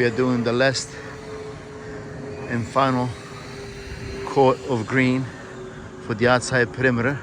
We are doing the last and final coat of green for the outside perimeter.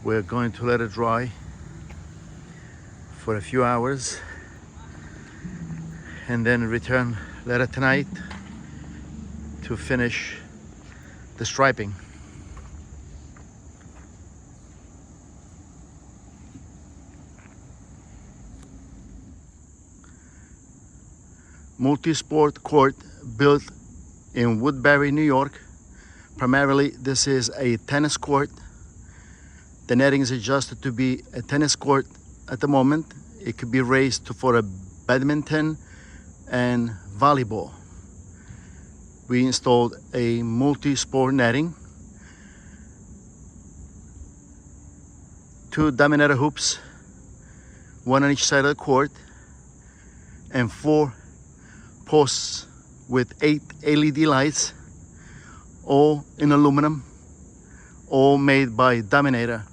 We're going to let it dry for a few hours and then return later tonight to finish the striping. Multi-sport court built in Woodbury, New York. Primarily, this is a tennis court. The netting is adjusted to be a tennis court at the moment. It could be raised for a badminton and volleyball. We installed a multi-sport netting, 2 dominator hoops, 1 on each side of the court, and 4 posts with 8 LED lights, all in aluminum, all made by Dominator.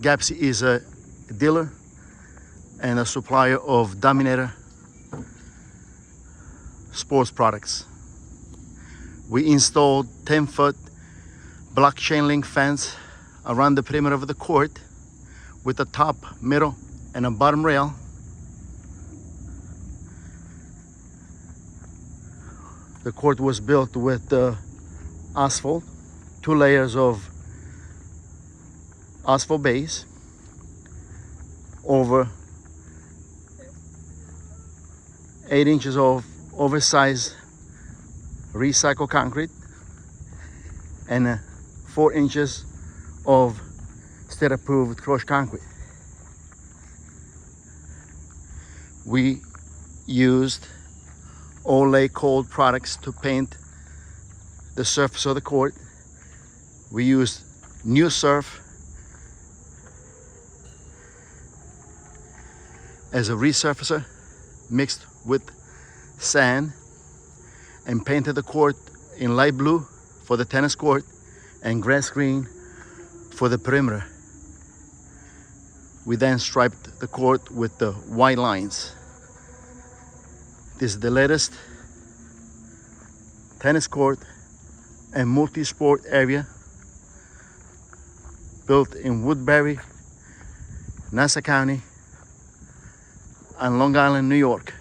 Gappsi is a dealer and a supplier of Dominator sports products. We installed 10-foot black chain link fence around the perimeter of the court with a top, middle, and a bottom rail. The court was built with asphalt, 2 layers of asphalt base over 8 inches of oversized recycled concrete and 4 inches of state approved crushed concrete. We used Olay cold products to paint the surface of the court. We used new surf as a resurfacer mixed with sand and painted the court in light blue for the tennis court and grass green for the perimeter. We then striped the court with the white lines. This is the latest tennis court and multi-sport area built in Woodbury, Nassau County, and Long Island, New York.